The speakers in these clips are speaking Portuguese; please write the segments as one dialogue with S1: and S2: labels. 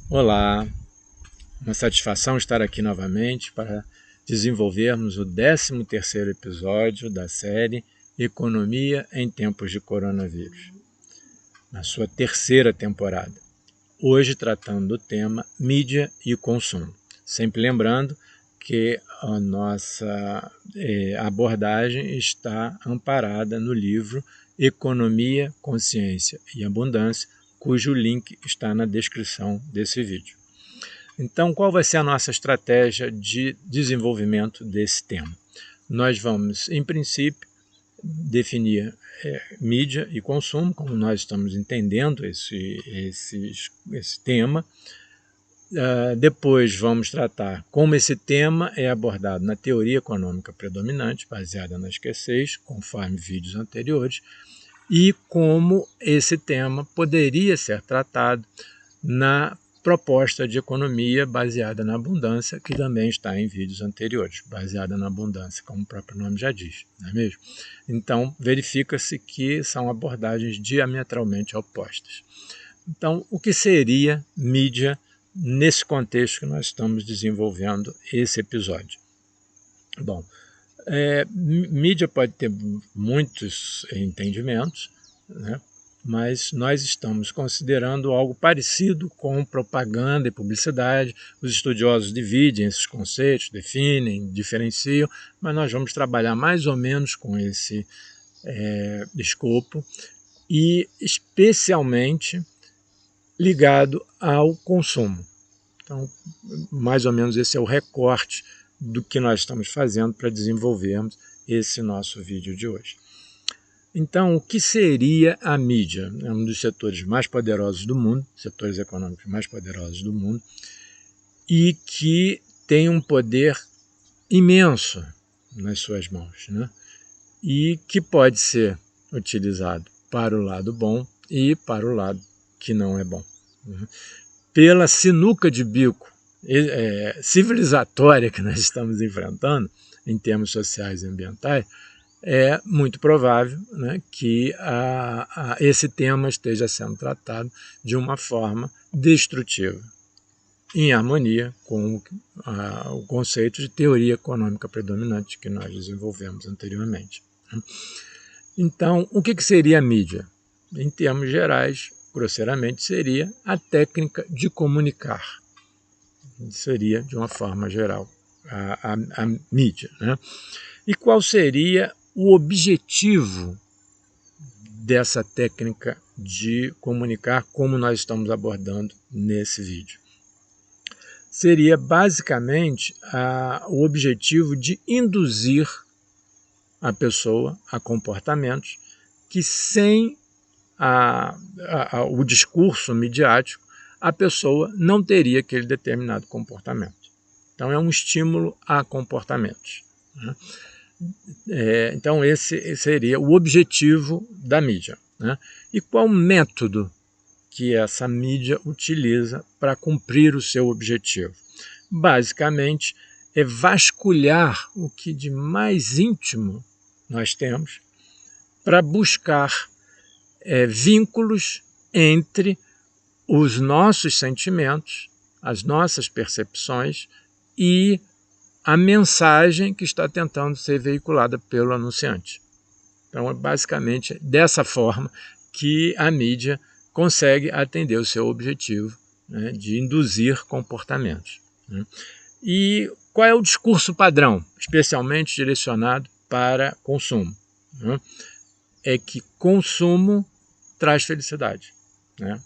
S1: Olá, uma satisfação estar aqui novamente para desenvolvermos o 13º episódio da série Economia em Tempos de Coronavírus, na sua terceira temporada. Hoje tratando do tema mídia e consumo. Sempre lembrando que a nossa abordagem está amparada no livro Economia, Consciência e Abundância, cujo link está na descrição desse vídeo. Então, qual vai ser a nossa estratégia de desenvolvimento desse tema? Nós vamos, em princípio, definir mídia e consumo, como nós estamos entendendo esse tema. Depois vamos tratar como esse tema é abordado na teoria econômica predominante, baseada na escassez, conforme vídeos anteriores, e como esse tema poderia ser tratado na proposta de economia baseada na abundância, que também está em vídeos anteriores, baseada na abundância, como o próprio nome já diz, não é mesmo? Então, verifica-se que são abordagens diametralmente opostas. Então, o que seria mídia nesse contexto que nós estamos desenvolvendo esse episódio? Bom, mídia pode ter muitos entendimentos, né? Mas nós estamos considerando algo parecido com propaganda e publicidade. Os estudiosos dividem esses conceitos, definem, diferenciam, mas nós vamos trabalhar mais ou menos com esse escopo e especialmente ligado ao consumo. Então, mais ou menos esse é o recorte do que nós estamos fazendo para desenvolvermos esse nosso vídeo de hoje. Então, o que seria a mídia? É um dos setores mais poderosos do mundo, setores econômicos mais poderosos do mundo, e que tem um poder imenso nas suas mãos, né? E que pode ser utilizado para o lado bom e para o lado que não é bom, né? Pela sinuca de bico civilizatória que nós estamos enfrentando, em termos sociais e ambientais, é muito provável, né, que esse tema esteja sendo tratado de uma forma destrutiva, em harmonia com o conceito de teoria econômica predominante que nós desenvolvemos anteriormente. Então, o que seria a mídia? Em termos gerais, grosseiramente, seria a técnica de comunicar. Seria, de uma forma geral, a mídia, né? E qual seria o objetivo dessa técnica de comunicar, como nós estamos abordando nesse vídeo? Seria basicamente o objetivo de induzir a pessoa a comportamentos que, sem o discurso midiático, a pessoa não teria aquele determinado comportamento. Então, é um estímulo a comportamentos, né? Então, esse seria o objetivo da mídia, né? E qual método que essa mídia utiliza para cumprir o seu objetivo? Basicamente, é vasculhar o que de mais íntimo nós temos para buscar vínculos entre os nossos sentimentos, as nossas percepções e a mensagem que está tentando ser veiculada pelo anunciante. Então, é basicamente dessa forma que a mídia consegue atender o seu objetivo, né, de induzir comportamentos, né? E qual é o discurso padrão, especialmente direcionado para consumo, né? É que consumo traz felicidade, né?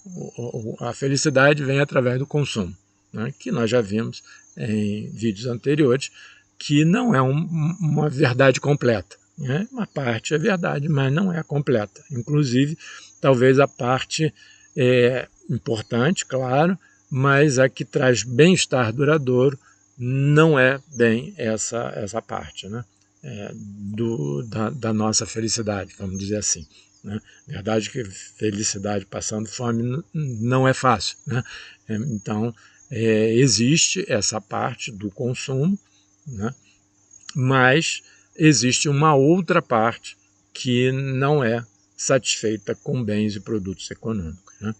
S1: A felicidade vem através do consumo, né? Que nós já vimos em vídeos anteriores, que não é uma verdade completa, né? Uma parte é verdade, mas não é completa. Inclusive, talvez a parte importante, claro, mas a que traz bem-estar duradouro não é bem essa parte, né? Da nossa felicidade, vamos dizer assim, né? Verdade que felicidade passando fome não é fácil, né? Então, existe essa parte do consumo, né? Mas existe uma outra parte que não é satisfeita com bens e produtos econômicos, né?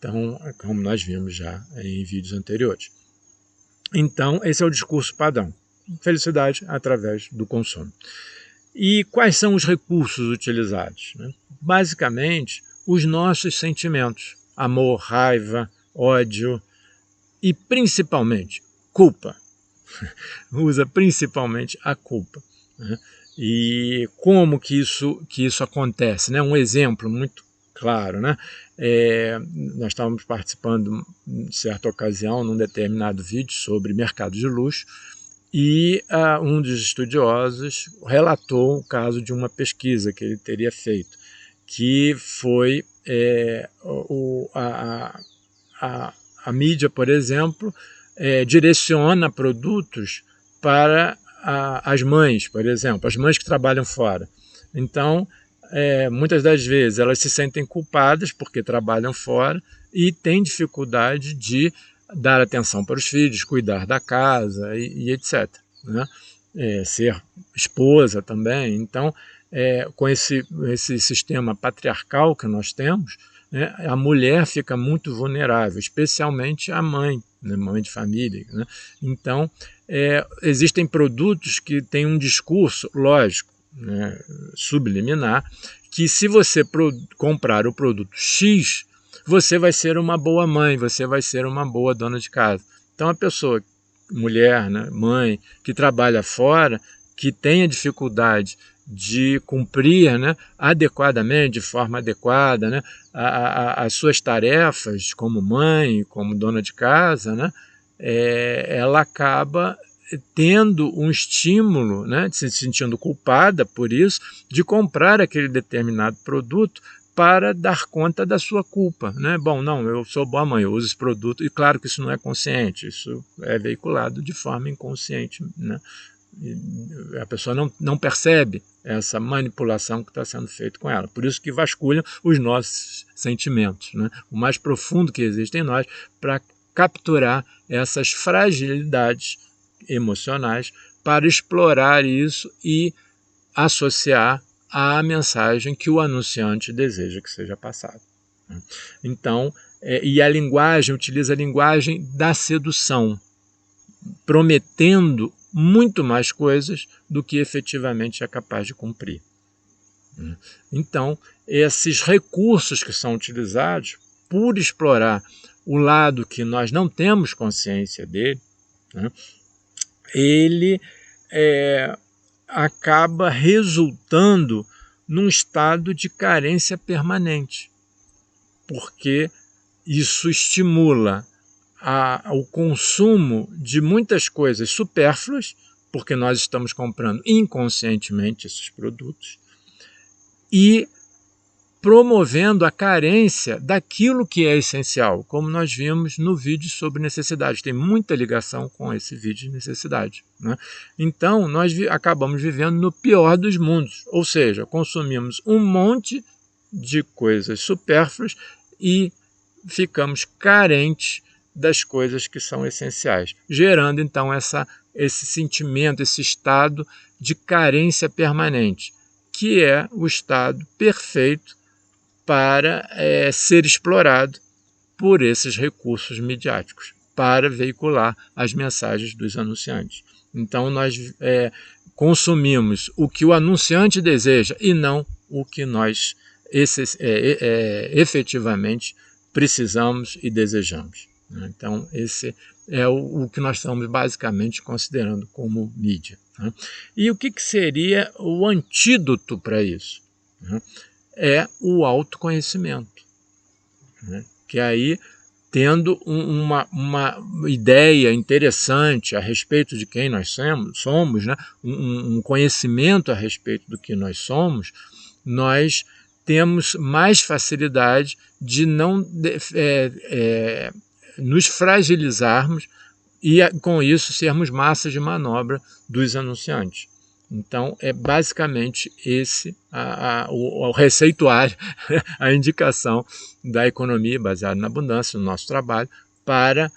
S1: Então, como nós vimos já em vídeos anteriores. Então, esse é o discurso padrão. Felicidade através do consumo. E quais são os recursos utilizados? Basicamente, os nossos sentimentos. Amor, raiva, ódio e principalmente culpa. Usa principalmente a culpa. E como que isso acontece? Um exemplo muito claro. Nós estávamos participando, em certa ocasião, num determinado vídeo sobre mercado de luxo, e um dos estudiosos relatou o caso de uma pesquisa que ele teria feito, que foi a mídia, por exemplo, direciona produtos para as mães, por exemplo, as mães que trabalham fora. Então, muitas das vezes elas se sentem culpadas porque trabalham fora e têm dificuldade de dar atenção para os filhos, cuidar da casa e etc. Ser esposa também. Então, com esse sistema patriarcal que nós temos, a mulher fica muito vulnerável, especialmente a mãe, mãe de família. Então, existem produtos que têm um discurso, lógico, subliminar, que se você comprar o produto X, você vai ser uma boa mãe, você vai ser uma boa dona de casa. Então a pessoa, mulher, mãe, que trabalha fora, que tenha dificuldade de cumprir adequadamente, de forma adequada, as suas tarefas como mãe, como dona de casa, ela acaba tendo um estímulo, se sentindo culpada por isso, de comprar aquele determinado produto para dar conta da sua culpa. Bom, não, eu sou boa mãe, eu uso esse produto, e claro que isso não é consciente, isso é veiculado de forma inconsciente. A pessoa não percebe essa manipulação que está sendo feita com ela. Por isso que vasculham os nossos sentimentos, o mais profundo que existe em nós, para capturar essas fragilidades emocionais, para explorar isso e associar à mensagem que o anunciante deseja que seja passada. Então, e a linguagem, utiliza a linguagem da sedução, prometendo muito mais coisas do que efetivamente é capaz de cumprir. Então, esses recursos que são utilizados, por explorar o lado que nós não temos consciência dele, ele acaba resultando num estado de carência permanente, porque isso estimula o consumo de muitas coisas supérfluas, porque nós estamos comprando inconscientemente esses produtos, e promovendo a carência daquilo que é essencial, como nós vimos no vídeo sobre necessidade. Tem muita ligação com esse vídeo de necessidade. Então, nós acabamos vivendo no pior dos mundos, ou seja, consumimos um monte de coisas supérfluas e ficamos carentes das coisas que são essenciais, gerando então esse sentimento, esse estado de carência permanente, que é o estado perfeito para ser explorado por esses recursos midiáticos, para veicular as mensagens dos anunciantes. Então nós consumimos o que o anunciante deseja e não o que nós efetivamente precisamos e desejamos. Então esse é o que nós estamos basicamente considerando como mídia. E o que seria o antídoto para isso? É o autoconhecimento, que aí, tendo uma ideia interessante a respeito de quem nós somos, um conhecimento a respeito do que nós somos, nós temos mais facilidade de não nos fragilizarmos e, com isso, sermos massa de manobra dos anunciantes. Então, é basicamente esse o receituário, a indicação da economia baseada na abundância, no nosso trabalho, para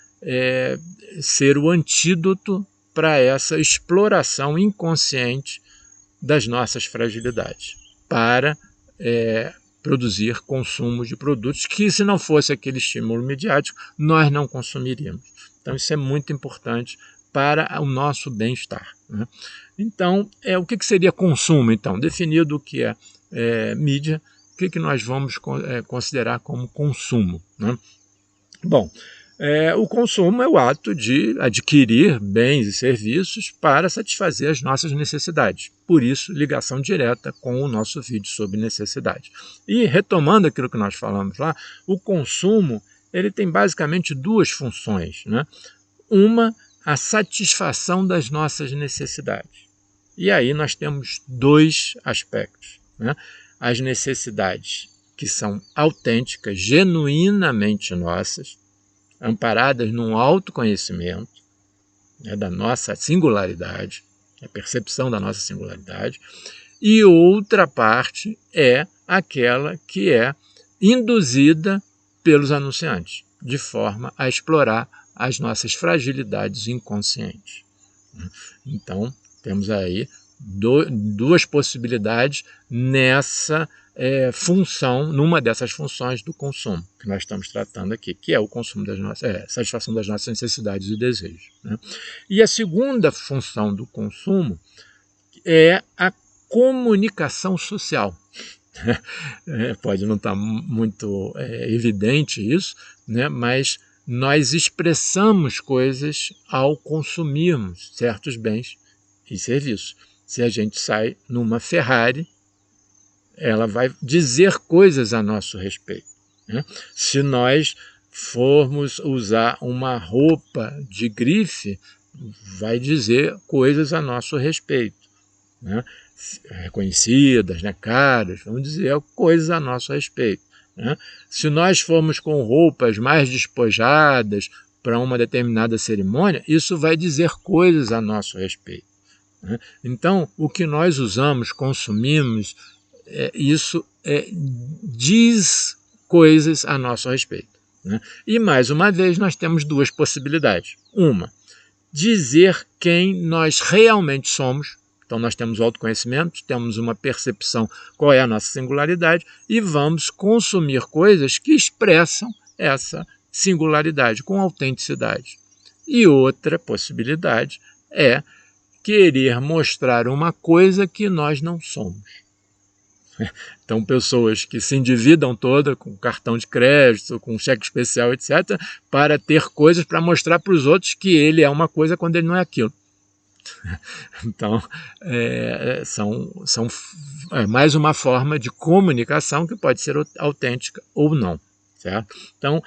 S1: ser o antídoto para essa exploração inconsciente das nossas fragilidades, para produzir consumo de produtos que, se não fosse aquele estímulo midiático, nós não consumiríamos. Então, isso é muito importante para o nosso bem-estar, né? Então, o que seria consumo? Então, definido o que é mídia, o que nós vamos considerar como consumo, né? Bom, o consumo é o ato de adquirir bens e serviços para satisfazer as nossas necessidades. Por isso, ligação direta com o nosso vídeo sobre necessidade. E retomando aquilo que nós falamos lá, o consumo ele tem basicamente duas funções, né? Uma, a satisfação das nossas necessidades. E aí nós temos dois aspectos, né? As necessidades que são autênticas, genuinamente nossas, amparadas num autoconhecimento, né, da nossa singularidade, a percepção da nossa singularidade, e outra parte é aquela que é induzida pelos anunciantes, de forma a explorar as nossas fragilidades inconscientes. Então, temos aí duas possibilidades nessa função, numa dessas funções do consumo que nós estamos tratando aqui, que é o consumo das nossas, satisfação das nossas necessidades e desejos, né? E a segunda função do consumo é a comunicação social. Pode não estar muito evidente isso, né? Mas nós expressamos coisas ao consumirmos certos bens e serviços. Se a gente sai numa Ferrari, ela vai dizer coisas a nosso respeito, né? Se nós formos usar uma roupa de grife, vai dizer coisas a nosso respeito, né? Reconhecidas, né, caras, vamos dizer coisas a nosso respeito, né? Se nós formos com roupas mais despojadas para uma determinada cerimônia, isso vai dizer coisas a nosso respeito, né? Então, o que nós usamos, consumimos, isso diz coisas a nosso respeito, né? E, mais uma vez, nós temos duas possibilidades. Uma, dizer quem nós realmente somos. Então, nós temos autoconhecimento, temos uma percepção qual é a nossa singularidade e vamos consumir coisas que expressam essa singularidade com autenticidade. E outra possibilidade é querer mostrar uma coisa que nós não somos. Então, pessoas que se endividam toda com cartão de crédito, com cheque especial, etc., para ter coisas para mostrar para os outros que ele é uma coisa quando ele não é aquilo. Então, são mais uma forma de comunicação que pode ser autêntica ou não, certo? Então,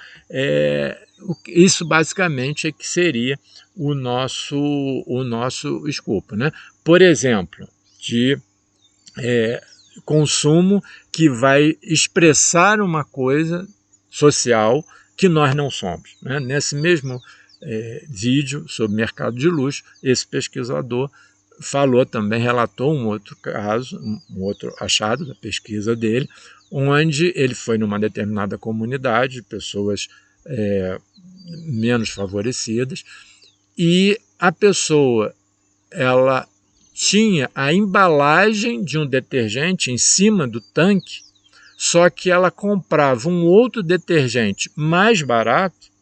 S1: isso basicamente é que seria o nosso escopo, né? Por exemplo, de consumo que vai expressar uma coisa social que nós não somos, né? Nesse mesmo vídeo sobre mercado de luxo, esse pesquisador falou também, relatou um outro caso, um outro achado da pesquisa dele, onde ele foi numa determinada comunidade, pessoas menos favorecidas, e a pessoa, ela tinha a embalagem de um detergente em cima do tanque, só que ela comprava um outro detergente mais barato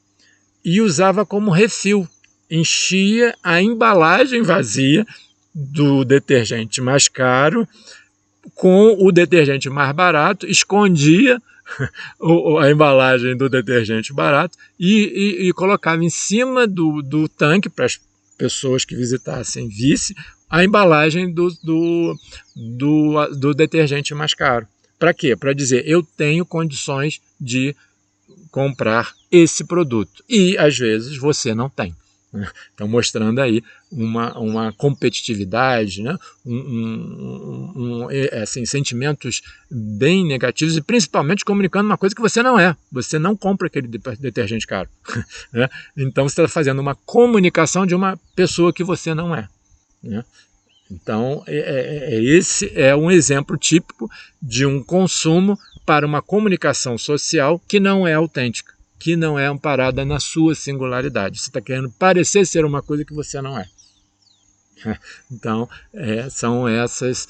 S1: e usava como refil, enchia a embalagem vazia do detergente mais caro com o detergente mais barato, escondia a embalagem do detergente barato e colocava em cima do tanque para as pessoas que visitassem visse a embalagem do detergente mais caro. Para quê? Para dizer, eu tenho condições de comprar esse produto. E, às vezes, você não tem. Então, mostrando aí uma competitividade, né? Assim, sentimentos bem negativos e, principalmente, comunicando uma coisa que você não é. Você não compra aquele detergente caro. Né? Então, você está fazendo uma comunicação de uma pessoa que você não é. Né? Então, esse é um exemplo típico de um consumo para uma comunicação social que não é autêntica, que não é amparada na sua singularidade. Você está querendo parecer ser uma coisa que você não é. Então, são essas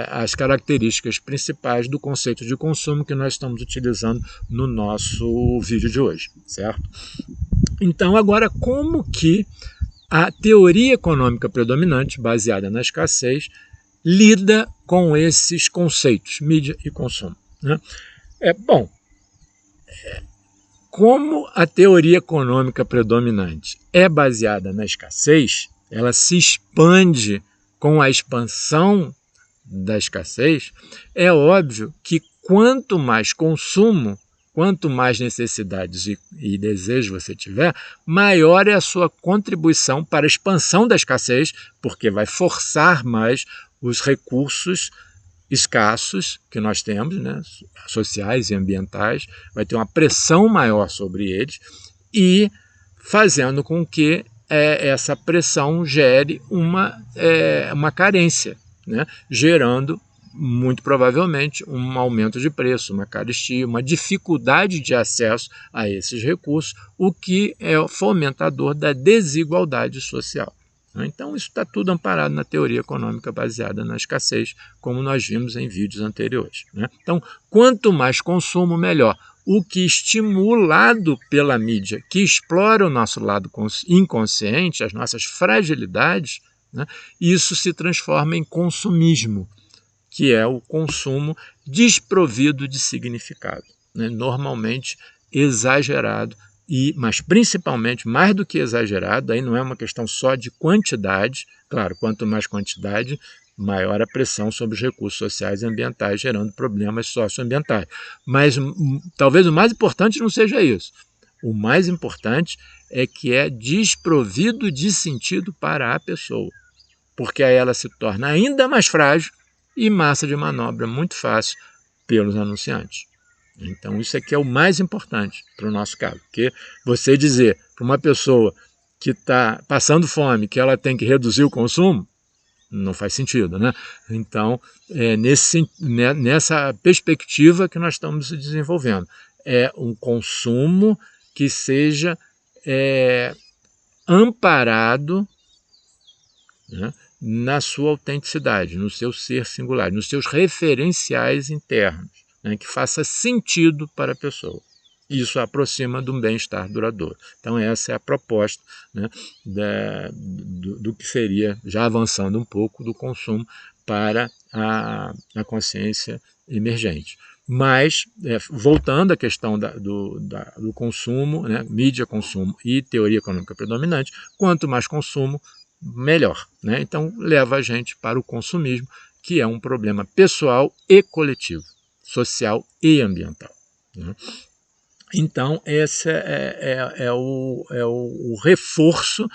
S1: as características principais do conceito de consumo que nós estamos utilizando no nosso vídeo de hoje, certo? Então, agora, como que a teoria econômica predominante, baseada na escassez, lida com esses conceitos, mídia e consumo, né? Bom, como a teoria econômica predominante é baseada na escassez, ela se expande com a expansão da escassez, é óbvio que quanto mais consumo, quanto mais necessidades e desejos você tiver, maior é a sua contribuição para a expansão da escassez, porque vai forçar mais os recursos escassos que nós temos, né, sociais e ambientais, vai ter uma pressão maior sobre eles e fazendo com que essa pressão gere uma carência, né, gerando muito provavelmente um aumento de preço, uma carestia, uma dificuldade de acesso a esses recursos, o que é fomentador da desigualdade social. Então, isso está tudo amparado na teoria econômica baseada na escassez, como nós vimos em vídeos anteriores, né? Então, quanto mais consumo, melhor. O que, estimulado pela mídia, que explora o nosso lado inconsciente, as nossas fragilidades, né, isso se transforma em consumismo, que é o consumo desprovido de significado, né, normalmente exagerado, mas principalmente, mais do que exagerado, aí não é uma questão só de quantidade, claro, quanto mais quantidade, maior a pressão sobre os recursos sociais e ambientais, gerando problemas socioambientais. Mas talvez o mais importante não seja isso. O mais importante é que é desprovido de sentido para a pessoa, porque aí ela se torna ainda mais frágil e massa de manobra muito fácil pelos anunciantes. Então, isso aqui é o mais importante para o nosso caso, porque você dizer para uma pessoa que está passando fome que ela tem que reduzir o consumo, não faz sentido, né? Então, nessa perspectiva que nós estamos desenvolvendo, é um consumo que seja amparado, né, na sua autenticidade, no seu ser singular, nos seus referenciais internos, né, que faça sentido para a pessoa. Isso aproxima de um bem-estar duradouro. Então, essa é a proposta, né, do que seria, já avançando um pouco, do consumo para a consciência emergente. Mas, voltando à questão do consumo, né, mídia, consumo e teoria econômica predominante, quanto mais consumo, melhor, né? Então, leva a gente para o consumismo, que é um problema pessoal e coletivo, social e ambiental, né? Então, esse é o reforço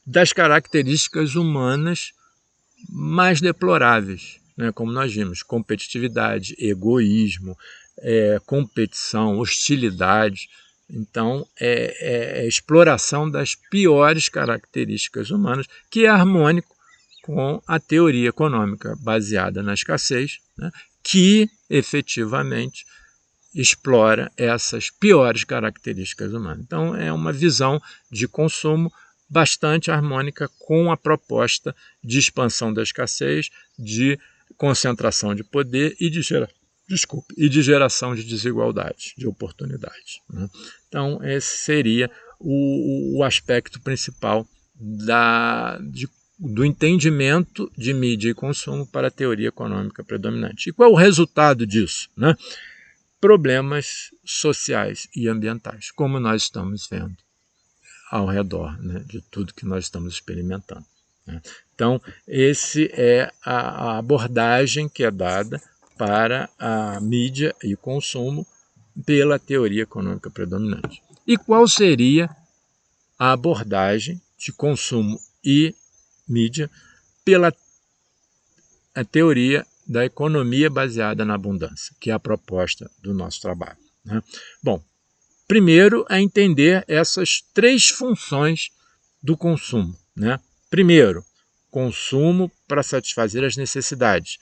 S1: das características humanas mais deploráveis, né? Como nós vimos, competitividade, egoísmo, competição, hostilidade. Então, é a exploração das piores características humanas, que é harmônico com a teoria econômica baseada na escassez, né, que efetivamente explora essas piores características humanas. Então, é uma visão de consumo bastante harmônica com a proposta de expansão da escassez, de concentração de poder e de geração de desigualdade, de oportunidade, né? Então, esse seria o aspecto principal do entendimento de mídia e consumo para a teoria econômica predominante. E qual é o resultado disso, né? Problemas sociais e ambientais, como nós estamos vendo ao redor, né, de tudo que nós estamos experimentando, né? Então, esse é a abordagem que é dada para a mídia e consumo pela teoria econômica predominante. E qual seria a abordagem de consumo e mídia pela teoria da economia baseada na abundância, que é a proposta do nosso trabalho, né? Bom, primeiro é entender essas três funções do consumo, né? Primeiro, consumo para satisfazer as necessidades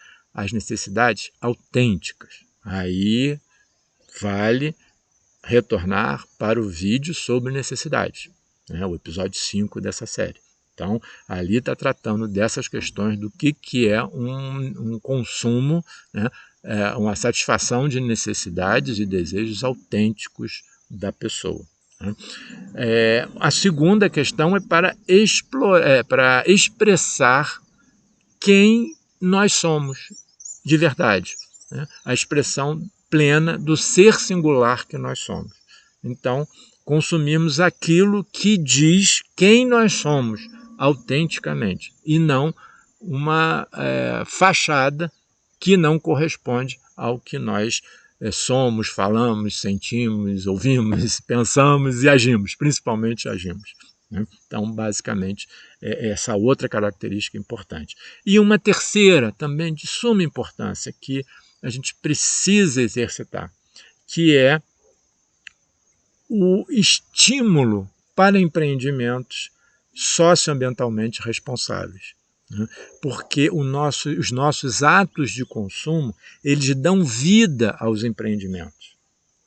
S1: autênticas. Aí vale retornar para o vídeo sobre necessidades, né? O episódio 5 dessa série. Então, ali está tratando dessas questões do que é um consumo, né, uma satisfação de necessidades e desejos autênticos da pessoa. Né. A segunda questão é para expressar quem nós somos de verdade, né? A expressão plena do ser singular que nós somos. Então, consumimos aquilo que diz quem nós somos autenticamente e não uma fachada que não corresponde ao que nós somos, falamos, sentimos, ouvimos, pensamos e agimos, principalmente agimos. Né? Então, basicamente, é essa outra característica importante. E uma terceira, também de suma importância, que a gente precisa exercitar, que é o estímulo para empreendimentos socioambientalmente responsáveis. Né? Porque os nossos atos de consumo, eles dão vida aos empreendimentos.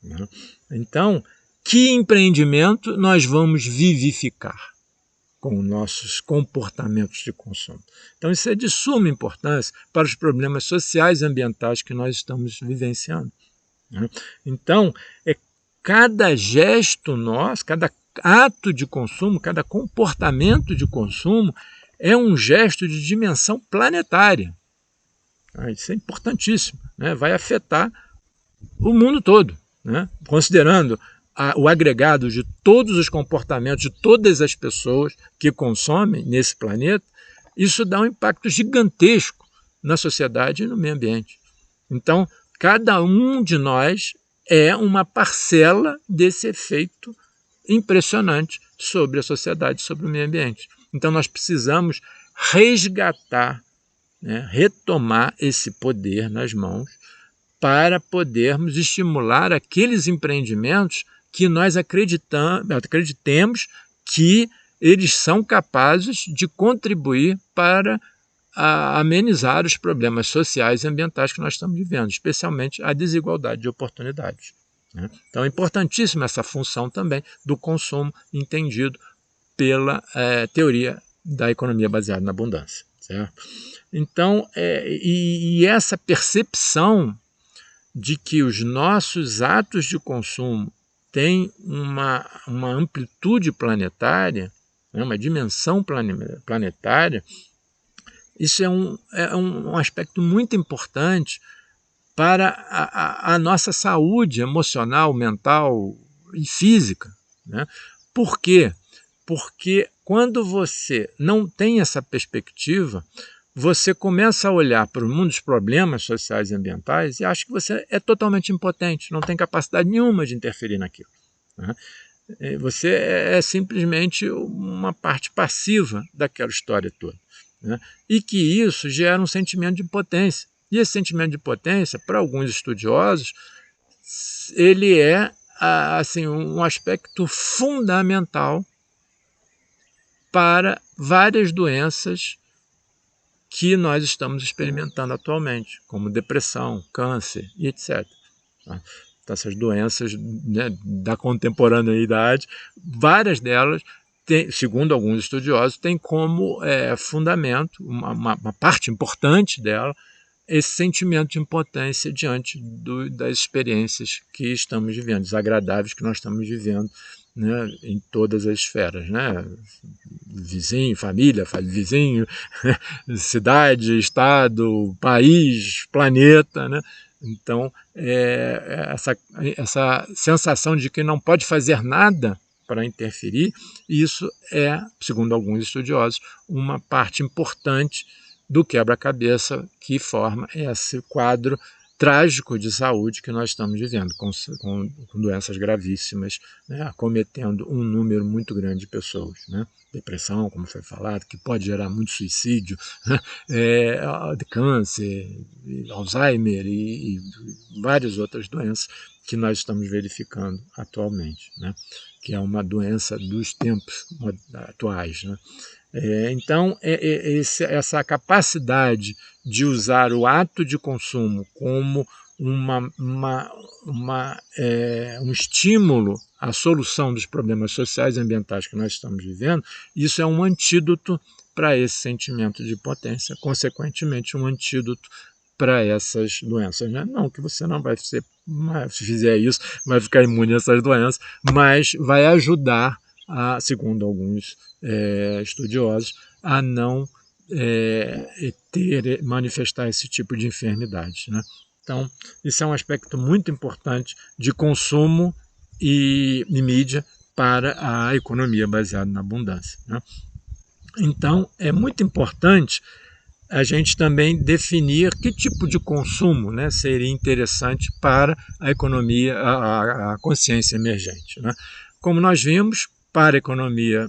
S1: Né? Então, que empreendimento nós vamos vivificar com nossos comportamentos de consumo? Então, isso é de suma importância para os problemas sociais e ambientais que nós estamos vivenciando. Né? Então, cada gesto nosso, cada ato de consumo, cada comportamento de consumo é um gesto de dimensão planetária. Isso é importantíssimo, né? Vai afetar o mundo todo, né? Considerando o agregado de todos os comportamentos de todas as pessoas que consomem nesse planeta, isso dá um impacto gigantesco na sociedade e no meio ambiente. Então, cada um de nós é uma parcela desse efeito impressionante sobre a sociedade, sobre o meio ambiente. Então, nós precisamos resgatar, né, retomar esse poder nas mãos para podermos estimular aqueles empreendimentos que nós acreditemos que eles são capazes de contribuir para amenizar os problemas sociais e ambientais que nós estamos vivendo, especialmente a desigualdade de oportunidades. Né? Então é importantíssima essa função também do consumo entendido pela teoria da economia baseada na abundância. Certo? Então, essa percepção de que os nossos atos de consumo têm uma amplitude planetária, né, uma dimensão planetária, isso é um aspecto muito importante para a nossa saúde emocional, mental e física. Né? Por quê? Porque quando você não tem essa perspectiva, você começa a olhar para o mundo dos problemas sociais e ambientais e acha que você é totalmente impotente, não tem capacidade nenhuma de interferir naquilo. Né? Você é simplesmente uma parte passiva daquela história toda. Né? E que isso gera um sentimento de impotência. E esse sentimento de impotência, para alguns estudiosos, ele é assim, um aspecto fundamental para várias doenças que nós estamos experimentando atualmente, como depressão, câncer e etc. Então, essas doenças, né, da contemporaneidade, várias delas, segundo alguns estudiosos, têm como fundamento, uma parte importante dela, esse sentimento de impotência diante das experiências que estamos vivendo, desagradáveis que nós estamos vivendo, né, em todas as esferas, né? Vizinho, família, vizinho, cidade, estado, país, planeta, né? Então, essa sensação de que não pode fazer nada para interferir, isso é, segundo alguns estudiosos, uma parte importante do quebra-cabeça que forma esse quadro trágico de saúde que nós estamos vivendo, com doenças gravíssimas, né, acometendo um número muito grande de pessoas. Né? Depressão, como foi falado, que pode gerar muito suicídio, né? De câncer, Alzheimer e várias outras doenças que nós estamos verificando atualmente, né? Que é uma doença dos tempos atuais. Né? Então, essa capacidade de usar o ato de consumo como um estímulo à solução dos problemas sociais e ambientais que nós estamos vivendo, isso é um antídoto para esse sentimento de potência, consequentemente um antídoto para essas doenças. Né? Não que você não vai ser, se fizer isso, vai ficar imune a essas doenças, mas vai ajudar, segundo alguns estudiosos, a não manifestar esse tipo de enfermidade. Né? Então, isso é um aspecto muito importante de consumo e mídia para a economia baseada na abundância. Né? Então, é muito importante a gente também definir que tipo de consumo, né, seria interessante para a economia, a consciência emergente. Né? Como nós vimos, para a economia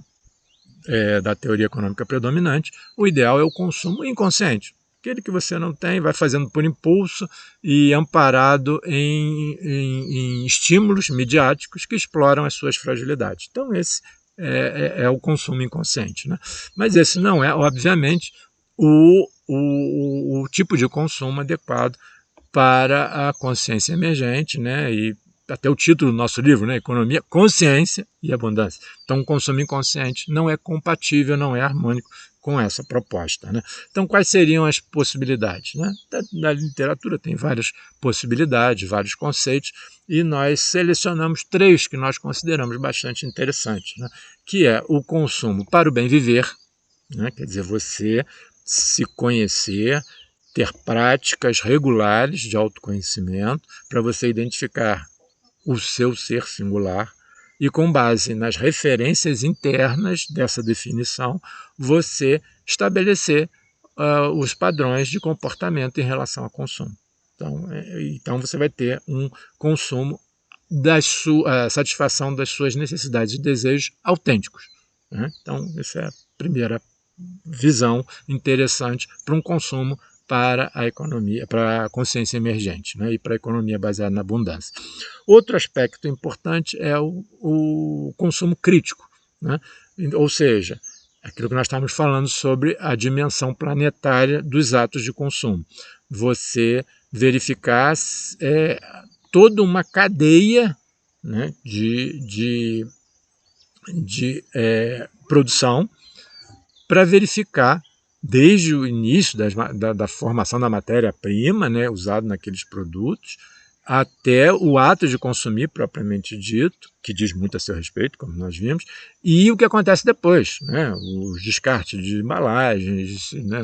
S1: da teoria econômica predominante, o ideal é o consumo inconsciente. Aquele que você não tem, vai fazendo por impulso e amparado em estímulos midiáticos que exploram as suas fragilidades. Então, esse é o consumo inconsciente. Né? Mas esse não é, obviamente, o tipo de consumo adequado para a consciência emergente, né? E até o título do nosso livro, né? Economia, Consciência e Abundância. Então, o consumo inconsciente não é compatível, não é harmônico com essa proposta. Né? Então, quais seriam as possibilidades? Né? Na literatura tem várias possibilidades, vários conceitos, e nós selecionamos 3 que nós consideramos bastante interessantes, né? Que é o consumo para o bem viver, né? Quer dizer, você se conhecer, ter práticas regulares de autoconhecimento para você identificar o seu ser singular e, com base nas referências internas dessa definição, você estabelecer os padrões de comportamento em relação ao consumo. Então você vai ter um consumo satisfação das suas necessidades e desejos autênticos. Né? Então, essa é a primeira visão interessante para um consumo para a economia, para a consciência emergente, né, e para a economia baseada na abundância. Outro aspecto importante é o consumo crítico, né, ou seja, aquilo que nós estamos falando sobre a dimensão planetária dos atos de consumo. Você verificar toda uma cadeia, né, de produção para verificar desde o início da formação da matéria-prima, né, usada naqueles produtos, até o ato de consumir propriamente dito, que diz muito a seu respeito, como nós vimos, e o que acontece depois, né, os descartes de embalagens, né,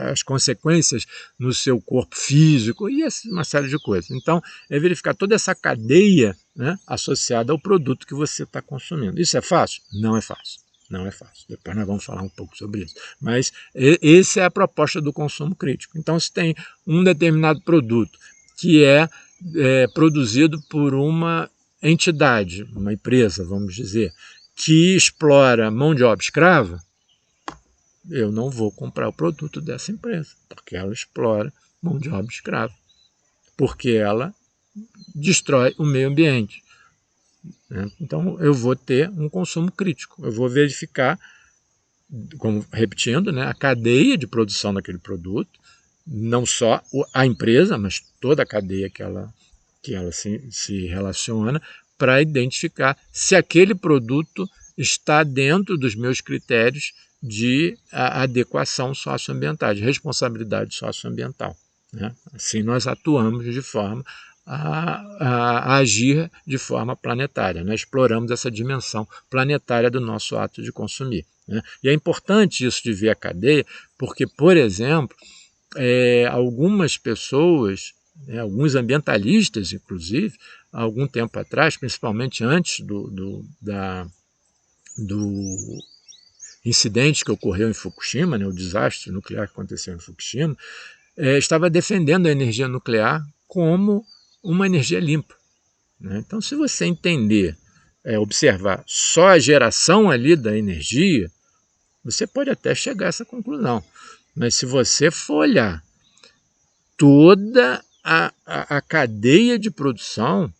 S1: as consequências no seu corpo físico e uma série de coisas. Então, é verificar toda essa cadeia, né, associada ao produto que você está consumindo. Isso é fácil? Não é fácil. Não é fácil. Depois nós vamos falar um pouco sobre isso. Mas essa é a proposta do consumo crítico. Então, se tem um determinado produto que é produzido por uma entidade, uma empresa, vamos dizer, que explora mão de obra escrava, eu não vou comprar o produto dessa empresa, porque ela explora mão de obra escrava, porque ela destrói o meio ambiente. Então, eu vou ter um consumo crítico. Eu vou verificar, repetindo, né, a cadeia de produção daquele produto, não só a empresa, mas toda a cadeia que ela se relaciona, para identificar se aquele produto está dentro dos meus critérios de adequação socioambiental, de responsabilidade socioambiental. Né? Assim, nós atuamos de forma a agir de forma planetária, né? Exploramos essa dimensão planetária do nosso ato de consumir. Né? E é importante isso de ver a cadeia, porque, por exemplo, algumas pessoas, alguns ambientalistas, inclusive, há algum tempo atrás, principalmente antes do incidente que ocorreu em Fukushima, né, o desastre nuclear que aconteceu em Fukushima, estava defendendo a energia nuclear como uma energia limpa. Né? Então, se você entender, observar só a geração ali da energia, você pode até chegar a essa conclusão. Mas se você for olhar toda a cadeia de produção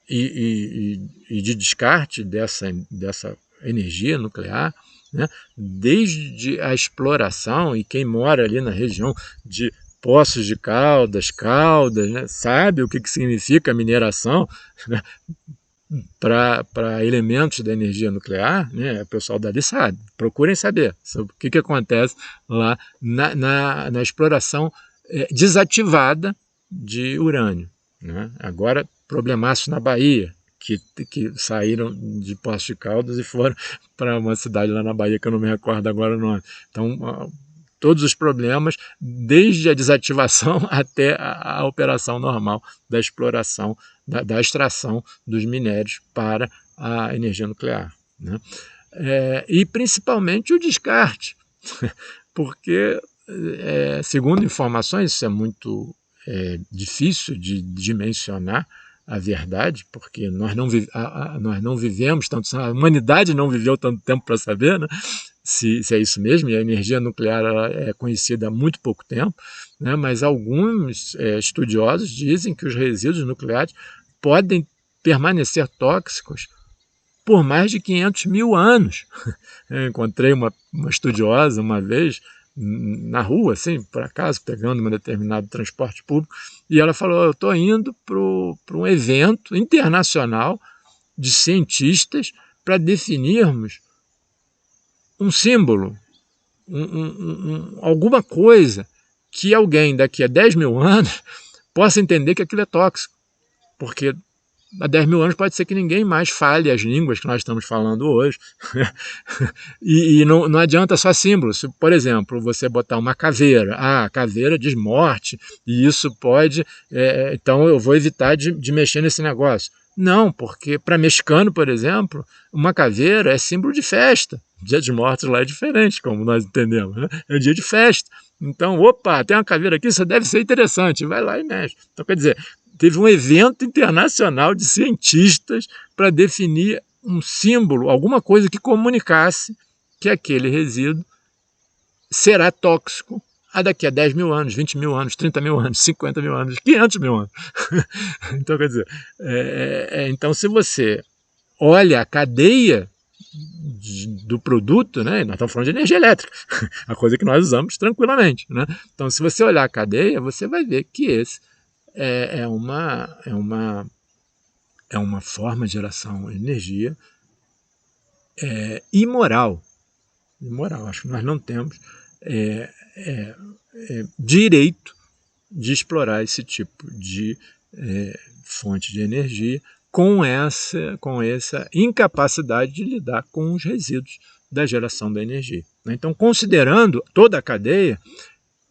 S1: e de descarte dessa energia nuclear, né, desde a exploração, e quem mora ali na região de Poços de Caldas, né? Sabe o que significa mineração, né? Para elementos da energia nuclear, né? O pessoal dali sabe. Procurem saber sobre o que acontece lá na exploração desativada de urânio, né? Agora, problemaço na Bahia, que saíram de Poços de Caldas e foram para uma cidade lá na Bahia, que eu não me recordo agora o nome. Então, todos os problemas, desde a desativação até a operação normal da exploração, da extração dos minérios para a energia nuclear, né? E principalmente o descarte, porque, segundo informações, isso é muito difícil de dimensionar a verdade, porque nós não vivemos tanto, a humanidade não viveu tanto tempo para saber, né? Se é isso mesmo, e a energia nuclear ela é conhecida há muito pouco tempo, né? Mas alguns estudiosos dizem que os resíduos nucleares podem permanecer tóxicos por mais de 500 mil anos. Eu encontrei uma estudiosa uma vez na rua, assim, por acaso, pegando um determinado transporte público, e ela falou: eu estou indo para um evento internacional de cientistas para definirmos um símbolo, alguma coisa que alguém daqui a 10 mil anos possa entender que aquilo é tóxico, porque há 10 mil anos pode ser que ninguém mais fale as línguas que nós estamos falando hoje. E não adianta só símbolos. Se, por exemplo, você botar uma caveira, a caveira diz morte, e isso pode, então eu vou evitar de mexer nesse negócio. Não, porque para mexicano, por exemplo, uma caveira é símbolo de festa. Dia de Mortos lá é diferente, como nós entendemos, né? É um dia de festa. Então, opa, tem uma caveira aqui, isso deve ser interessante. Vai lá e mexe. Então, quer dizer, teve um evento internacional de cientistas para definir um símbolo, alguma coisa que comunicasse que aquele resíduo será tóxico daqui a 10 mil anos, 20 mil anos, 30 mil anos, 50 mil anos, 500 mil anos. Então, quer dizer, então se você olha a cadeia do produto, né? Nós estamos falando de energia elétrica, a coisa que nós usamos tranquilamente, né? Então, se você olhar a cadeia, você vai ver que esse é uma forma de geração de energia imoral. Acho que nós não temos direito de explorar esse tipo de fonte de energia com essa incapacidade de lidar com os resíduos da geração da energia. Então, considerando toda a cadeia,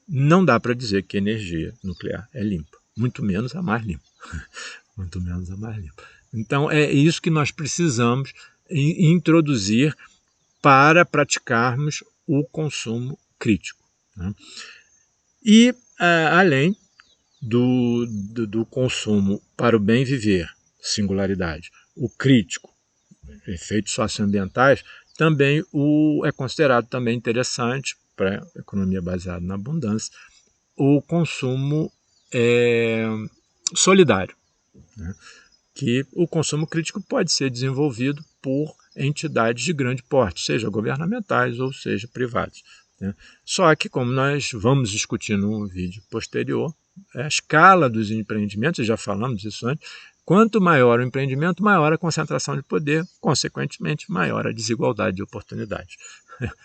S1: não dá para dizer que a energia nuclear é limpa, muito menos a mais limpa. Muito menos a mais limpa. Então, é isso que nós precisamos introduzir para praticarmos o consumo crítico, né? E, além do consumo para o bem viver, singularidade, o crítico, efeitos socioambientais, também é considerado também interessante para a economia baseada na abundância, o consumo solidário, né? Que o consumo crítico pode ser desenvolvido por entidades de grande porte, seja governamentais ou seja privadas, né? Só que, como nós vamos discutir num vídeo posterior, a escala dos empreendimentos, já falamos disso antes, quanto maior o empreendimento, maior a concentração de poder, consequentemente, maior a desigualdade de oportunidades.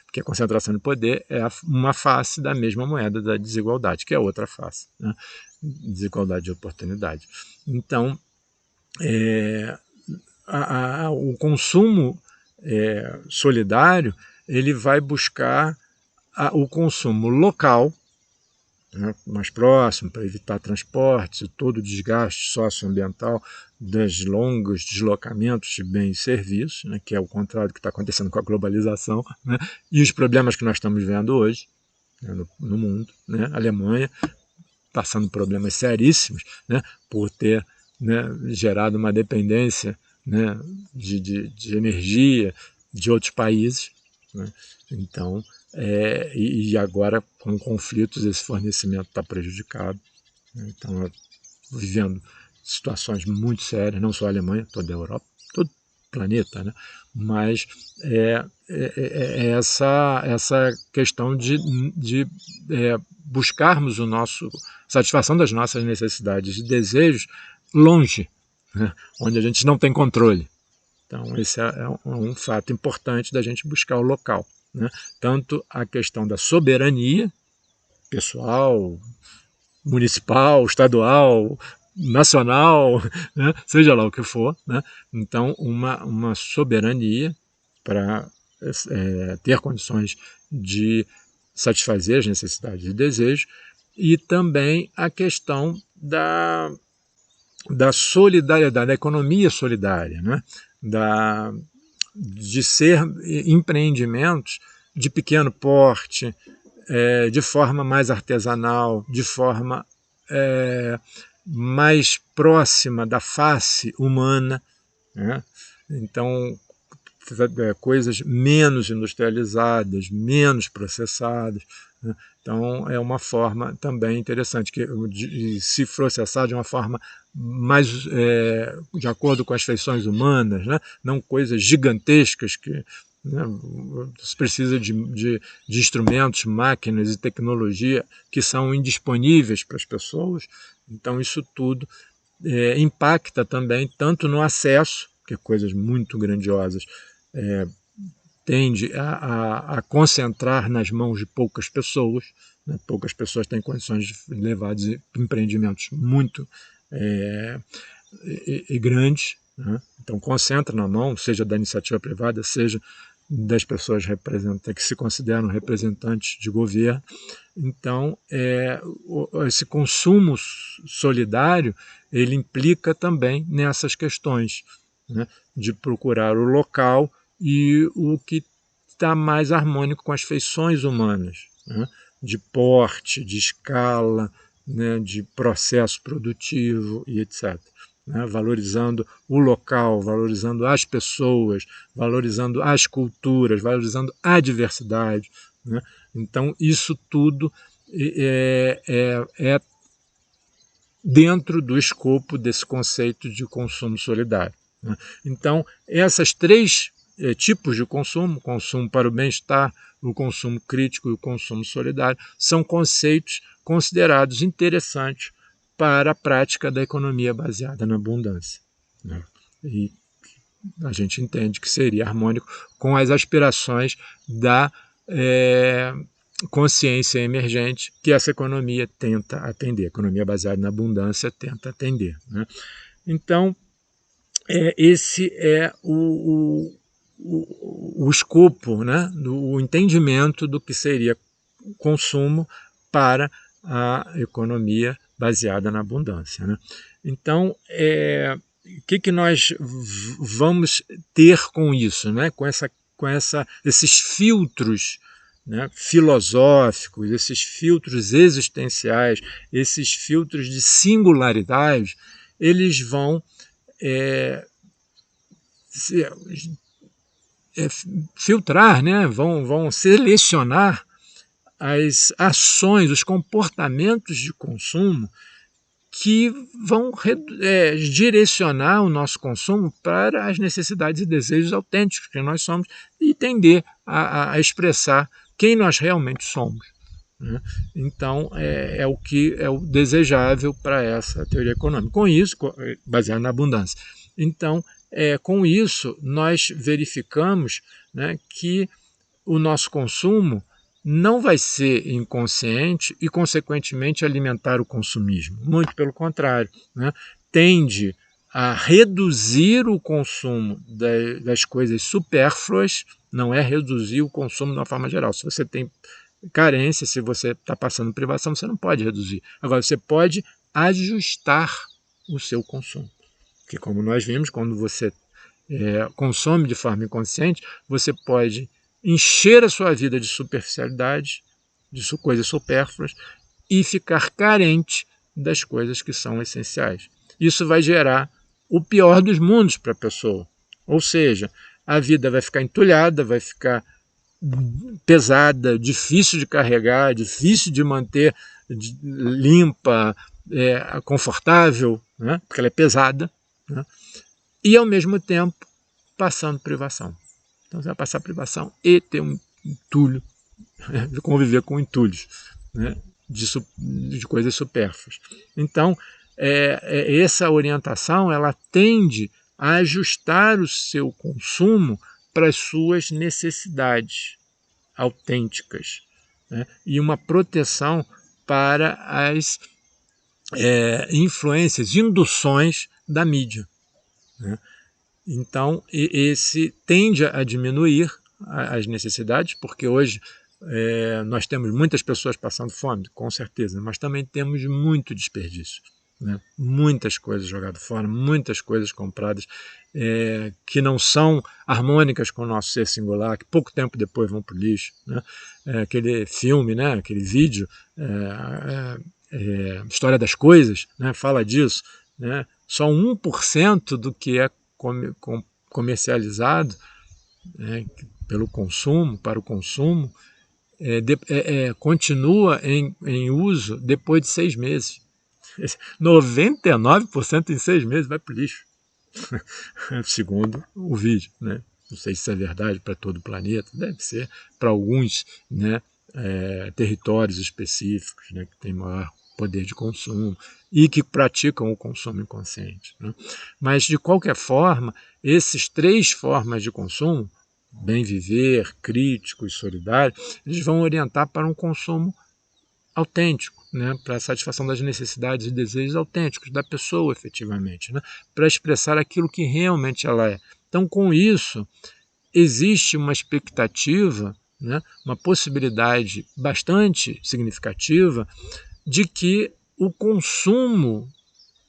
S1: Porque a concentração de poder é uma face da mesma moeda da desigualdade, que é outra face, né? Desigualdade de oportunidade. Então, o consumo solidário ele vai buscar o consumo local, né, mais próximo, para evitar transportes e todo o desgaste socioambiental dos longos deslocamentos de bens e serviços, né, que é o contrário do que está acontecendo com a globalização, né, e os problemas que nós estamos vendo hoje, né, no mundo, né, a Alemanha passando problemas seríssimos, né, por ter, né, gerado uma dependência, né, de energia de outros países, né? Então, e agora com conflitos esse fornecimento está prejudicado, né? Então, vivendo situações muito sérias, não só a Alemanha, toda a Europa, todo o planeta, né? Mas essa questão de buscarmos satisfação das nossas necessidades e desejos longe, né, onde a gente não tem controle. Então, esse é um fato importante da gente buscar o local, né? Tanto a questão da soberania pessoal, municipal, estadual, nacional, né? Seja lá o que for, né? Então, uma soberania para ter condições de satisfazer as necessidades e desejos, e também a questão da solidariedade, da economia solidária, né? De ser empreendimentos de pequeno porte, de forma mais artesanal, de forma mais próxima da face humana, né? Então, coisas menos industrializadas, menos processadas, né? Então, é uma forma também interessante, que se processar de uma forma mais de acordo com as feições humanas, né? Não coisas gigantescas que, né, você precisa de instrumentos, máquinas e tecnologia que são indisponíveis para as pessoas. Então, isso tudo impacta também tanto no acesso, que coisas muito grandiosas tende a concentrar nas mãos de poucas pessoas, né? Poucas pessoas têm condições de levar empreendimentos muito grandes, né? Então concentra na mão, seja da iniciativa privada, seja das pessoas que se consideram representantes de governo. Então, esse consumo solidário, ele implica também nessas questões, né? De procurar o local e o que está mais harmônico com as feições humanas, né? De porte, de escala, né? De processo produtivo e etc. Né? Valorizando o local, valorizando as pessoas, valorizando as culturas, valorizando a diversidade, né? Então, isso tudo é dentro do escopo desse conceito de consumo solidário, né? Então, essas três tipos de consumo para o bem-estar, o consumo crítico e o consumo solidário, são conceitos considerados interessantes para a prática da economia baseada na abundância, né? E a gente entende que seria harmônico com as aspirações da consciência emergente que essa economia tenta atender, a economia baseada na abundância tenta atender, né? Então, esse é o escopo, né, o entendimento do que seria consumo para a economia baseada na abundância, né? Então, o que nós vamos ter com isso, né? Com esses filtros, né, filosóficos, esses filtros existenciais, esses filtros de singularidade, eles vão filtrar, né? Vão selecionar as ações, os comportamentos de consumo que vão direcionar o nosso consumo para as necessidades e desejos autênticos que nós somos e tender a expressar quem nós realmente somos, né? Então, é o que é o desejável para essa teoria econômica. Com isso, baseado na abundância. Então, com isso, nós verificamos, né, que o nosso consumo não vai ser inconsciente e, consequentemente, alimentar o consumismo. Muito pelo contrário, né? Tende a reduzir o consumo das coisas supérfluas, não é reduzir o consumo de uma forma geral. Se você tem carência, se você está passando privação, você não pode reduzir. Agora, você pode ajustar o seu consumo. Porque, como nós vimos, quando você consome de forma inconsciente, você pode encher a sua vida de superficialidade, de coisas supérfluas, e ficar carente das coisas que são essenciais. Isso vai gerar o pior dos mundos para a pessoa. Ou seja, a vida vai ficar entulhada, vai ficar pesada, difícil de carregar, difícil de manter limpa, confortável, né? Porque ela é pesada, né? E, ao mesmo tempo, passando privação. Então, você vai passar privação e ter um entulho, né? Conviver com entulhos, né? de coisas supérfluas. Então, essa orientação ela tende a ajustar o seu consumo para as suas necessidades autênticas, né? E uma proteção para as influências, induções da mídia, né? Então, esse tende a diminuir as necessidades, porque hoje nós temos muitas pessoas passando fome, com certeza, mas também temos muito desperdício, né? Muitas coisas jogadas fora, muitas coisas compradas que não são harmônicas com o nosso ser singular, que pouco tempo depois vão para o lixo, né? Aquele filme, né? Aquele vídeo, História das Coisas, né? Fala disso, né? Só 1% do que é comercializado, né, pelo consumo, para o consumo, continua em uso depois de 6 meses. 99% em 6 meses vai para o lixo, segundo o vídeo, né? Não sei se isso é verdade para todo o planeta, deve ser para alguns, né, territórios específicos, né, que têm maior poder de consumo e que praticam o consumo inconsciente, né? Mas, de qualquer forma, esses 3 formas de consumo, bem viver, crítico e solidário, eles vão orientar para um consumo autêntico, né, para a satisfação das necessidades e desejos autênticos da pessoa, efetivamente, né, para expressar aquilo que realmente ela é. Então, com isso, existe uma expectativa, né, uma possibilidade bastante significativa de que o consumo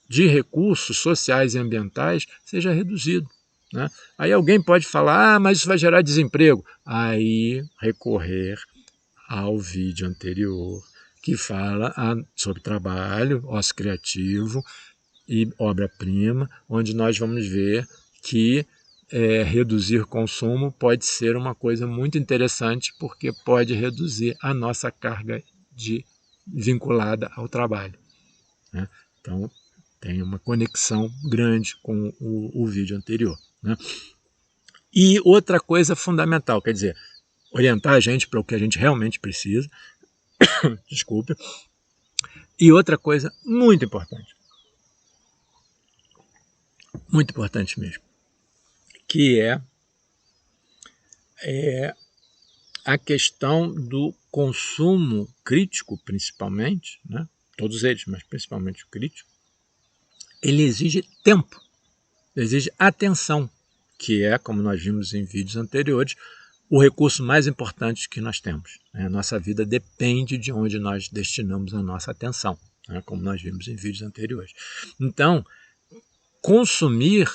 S1: de recursos sociais e ambientais seja reduzido, né? Aí alguém pode falar, mas isso vai gerar desemprego. Aí recorrer ao vídeo anterior, que fala sobre trabalho, ócio criativo e obra-prima, onde nós vamos ver que reduzir consumo pode ser uma coisa muito interessante, porque pode reduzir a nossa carga vinculada ao trabalho, né? Então, tem uma conexão grande com o vídeo anterior, né? E outra coisa fundamental, quer dizer, orientar a gente para o que a gente realmente precisa, desculpe, e outra coisa muito importante mesmo, que é a questão do consumo crítico, principalmente, né? Todos eles, mas principalmente o crítico, ele exige tempo, exige atenção, que é, como nós vimos em vídeos anteriores, o recurso mais importante que nós temos, né? A nossa vida depende de onde nós destinamos a nossa atenção, né? Como nós vimos em vídeos anteriores. Então, consumir,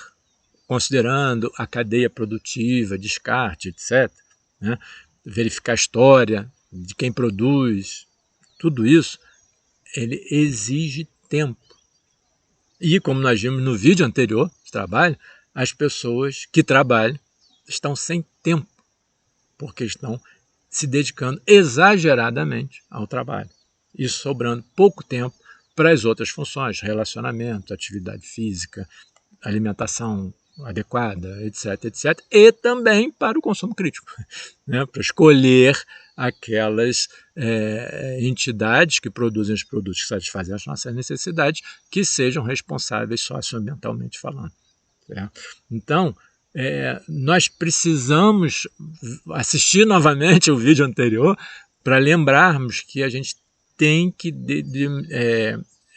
S1: considerando a cadeia produtiva, descarte, etc., né? Verificar a história de quem produz, tudo isso, ele exige tempo. E, como nós vimos no vídeo anterior de trabalho, as pessoas que trabalham estão sem tempo, porque estão se dedicando exageradamente ao trabalho, e sobrando pouco tempo para as outras funções, relacionamento, atividade física, alimentação adequada, etc., etc., e também para o consumo crítico, né, para escolher aquelas entidades que produzem os produtos que satisfazem as nossas necessidades, que sejam responsáveis socioambientalmente falando. Certo? Então, nós precisamos assistir novamente o vídeo anterior para lembrarmos que a gente tem que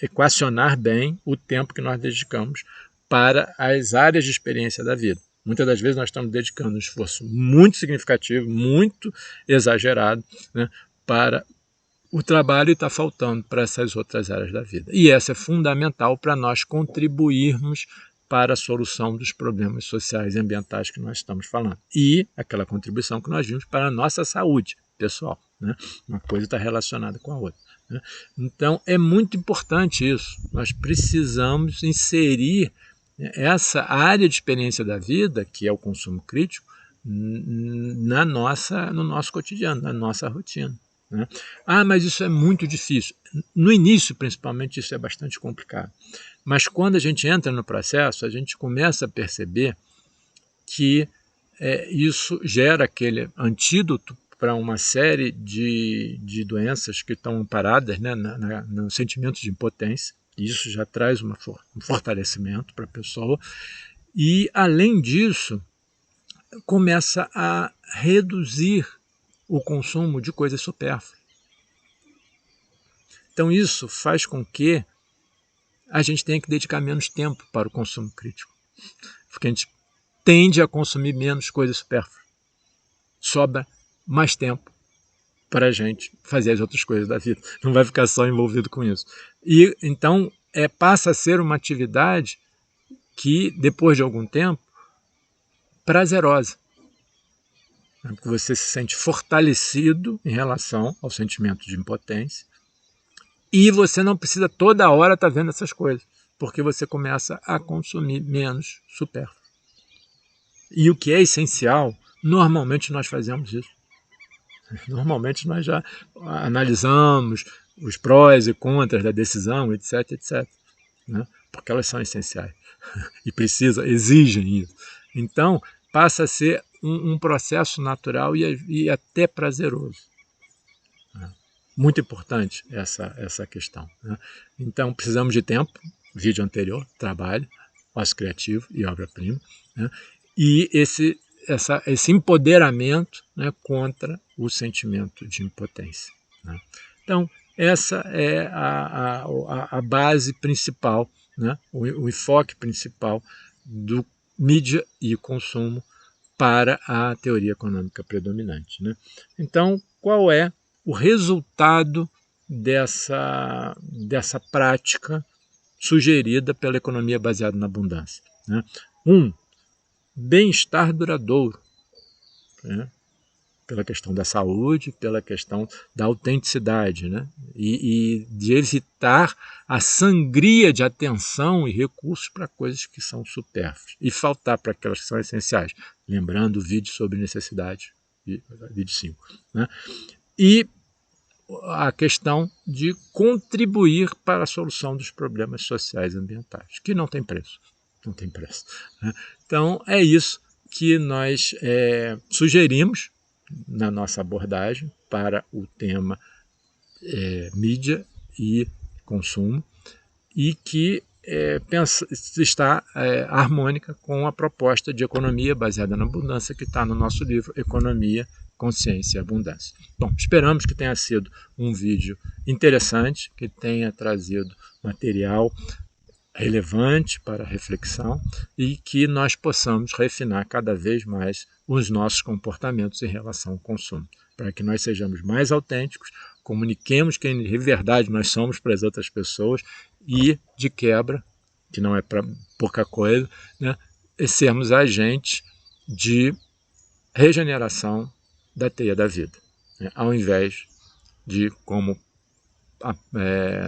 S1: equacionar bem o tempo que nós dedicamos para as áreas de experiência da vida. Muitas das vezes nós estamos dedicando um esforço muito significativo, muito exagerado, né, para o trabalho e está faltando para essas outras áreas da vida. E essa é fundamental para nós contribuirmos para a solução dos problemas sociais e ambientais que nós estamos falando. E aquela contribuição que nós vimos para a nossa saúde pessoal, né? Uma coisa está relacionada com a outra, né? Então, é muito importante isso. Nós precisamos inserir essa área de experiência da vida, que é o consumo crítico, no nosso cotidiano, na nossa rotina, né? Mas isso é muito difícil. No início, principalmente, isso é bastante complicado. Mas quando a gente entra no processo, a gente começa a perceber que isso gera aquele antídoto para uma série de doenças que estão amparadas, né, no sentimento de impotência. Isso já traz um fortalecimento para a pessoa. E, além disso, começa a reduzir o consumo de coisas supérfluas. Então, isso faz com que a gente tenha que dedicar menos tempo para o consumo crítico. Porque a gente tende a consumir menos coisas supérfluas. Sobra mais tempo para a gente fazer as outras coisas da vida. Não vai ficar só envolvido com isso. E então passa a ser uma atividade que, depois de algum tempo, prazerosa. Porque você se sente fortalecido em relação ao sentimento de impotência e você não precisa toda hora estar vendo essas coisas, porque você começa a consumir menos supérfluo. E o que é essencial, normalmente nós fazemos isso. Normalmente nós já analisamos os prós e contras da decisão, etc, etc. Né? Porque elas são essenciais e exigem isso. Então, passa a ser um processo natural e até prazeroso. Muito importante essa questão. Né? Então, precisamos de tempo, vídeo anterior, trabalho, ócio criativo e obra-prima, né? E esse empoderamento, né, contra o sentimento de impotência. Né? Então, essa é a base principal, né, o enfoque principal do mídia e consumo para a teoria econômica predominante. Né? Então, qual é o resultado dessa prática sugerida pela economia baseada na abundância? Né? Bem-estar duradouro, né? Pela questão da saúde, pela questão da autenticidade, né? E de evitar a sangria de atenção e recursos para coisas que são supérfluas e faltar para aquelas que são essenciais. Lembrando o vídeo sobre necessidade, vídeo 5. Né? E a questão de contribuir para a solução dos problemas sociais e ambientais, que não tem preço. Não tem preço. Né? Então, é isso que nós sugerimos na nossa abordagem para o tema mídia e consumo e que está harmônica com a proposta de economia baseada na abundância que está no nosso livro Economia, Consciência e Abundância. Bom, esperamos que tenha sido um vídeo interessante, que tenha trazido material relevante para a reflexão e que nós possamos refinar cada vez mais os nossos comportamentos em relação ao consumo, para que nós sejamos mais autênticos, comuniquemos quem de verdade nós somos para as outras pessoas e, de quebra, que não é para pouca coisa, né, sermos agentes de regeneração da teia da vida, né, ao invés de, como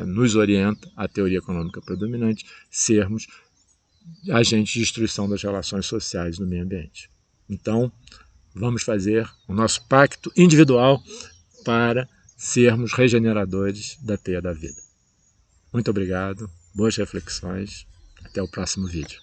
S1: nos orienta a teoria econômica predominante, sermos agentes de destruição das relações sociais no meio ambiente. Então, vamos fazer o nosso pacto individual para sermos regeneradores da teia da vida. Muito obrigado, boas reflexões, até o próximo vídeo.